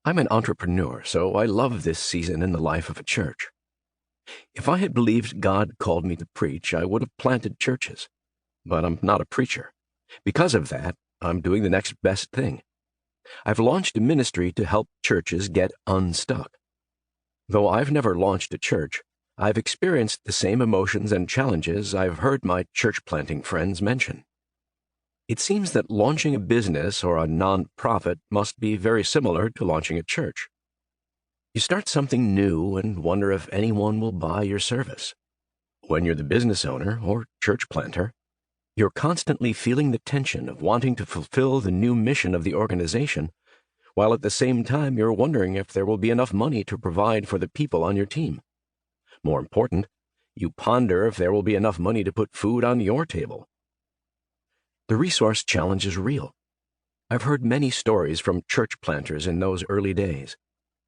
I'm an entrepreneur, so I love this season in the life of a church. If I had believed God called me to preach, I would have planted churches. But I'm not a preacher. Because of that, I'm doing the next best thing. I've launched a ministry to help churches get unstuck. Though I've never launched a church, I've experienced the same emotions and challenges I've heard my church planting friends mention. It seems that launching a business or a non-profit must be very similar to launching a church. You start something new and wonder if anyone will buy your service. When you're the business owner or church planter, you're constantly feeling the tension of wanting to fulfill the new mission of the organization, while at the same time you're wondering if there will be enough money to provide for the people on your team. More important, you ponder if there will be enough money to put food on your table. The resource challenge is real. I've heard many stories from church planters in those early days.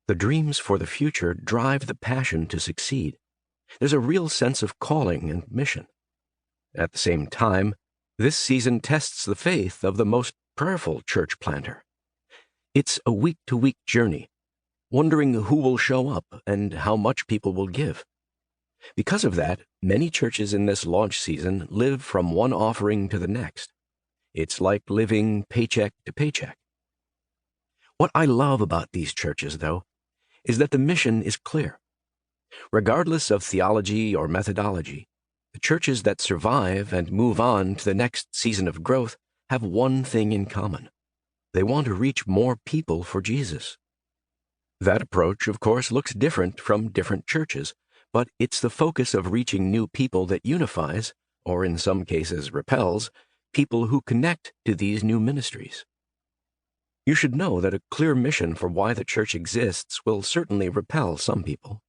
The dreams for the future drive the passion to succeed. There's a real sense of calling and mission. At the same time, this season tests the faith of the most prayerful church planter. It's a week-to-week journey, wondering who will show up and how much people will give. Because of that, many churches in this launch season live from one offering to the next. It's like living paycheck to paycheck. What I love about these churches, though, is that the mission is clear. Regardless of theology or methodology, the churches that survive and move on to the next season of growth have one thing in common. They want to reach more people for Jesus. That approach, of course, looks different from different churches, but it's the focus of reaching new people that unifies, or in some cases repels, people who connect to these new ministries. You should know that a clear mission for why the church exists will certainly repel some people.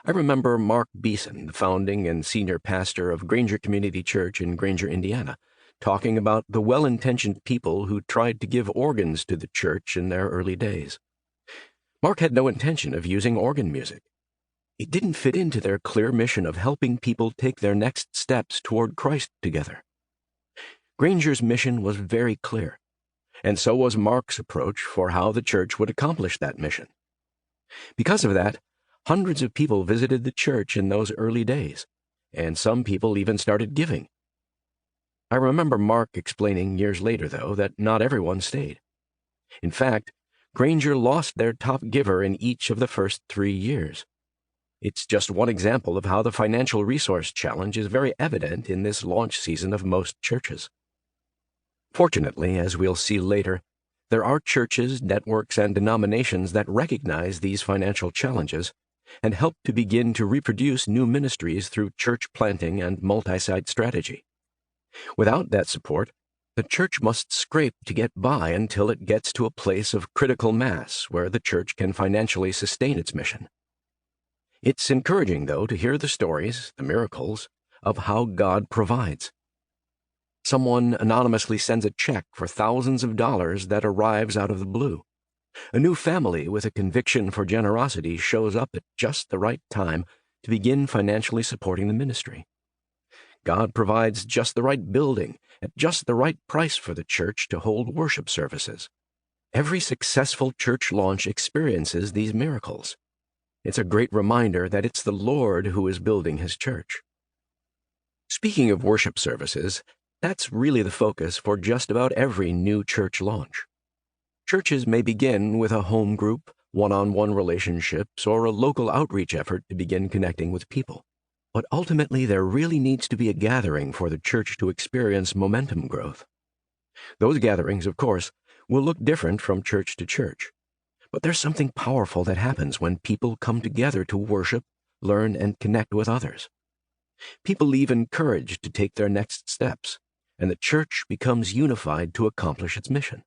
I remember Mark Beeson, the founding and senior pastor of Granger Community Church in Granger, Indiana, talking about the well-intentioned people who tried to give organs to the church in their early days. Mark had no intention of using organ music. It didn't fit into their clear mission of helping people take their next steps toward Christ together. Granger's mission was very clear, and so was Mark's approach for how the church would accomplish that mission. Because of that, hundreds of people visited the church in those early days, and some people even started giving. I remember Mark explaining years later, though, that not everyone stayed. In fact, Granger lost their top giver in each of the first 3 years. It's just one example of how the financial resource challenge is very evident in this launch season of most churches. Fortunately, as we'll see later, there are churches, networks, and denominations that recognize these financial challenges and help to begin to reproduce new ministries through church planting and multi-site strategy. Without that support, the church must scrape to get by until it gets to a place of critical mass where the church can financially sustain its mission. It's encouraging, though, to hear the stories, the miracles, of how God provides. Someone anonymously sends a check for thousands of dollars that arrives out of the blue. A new family with a conviction for generosity shows up at just the right time to begin financially supporting the ministry. God provides just the right building at just the right price for the church to hold worship services. Every successful church launch experiences these miracles. It's a great reminder that it's the Lord who is building His church. Speaking of worship services, that's really the focus for just about every new church launch. Churches may begin with a home group, one-on-one relationships, or a local outreach effort to begin connecting with people. But ultimately, there really needs to be a gathering for the church to experience momentum growth. Those gatherings, of course, will look different from church to church. But there's something powerful that happens when people come together to worship, learn, and connect with others. People leave encouraged to take their next steps, and the church becomes unified to accomplish its mission.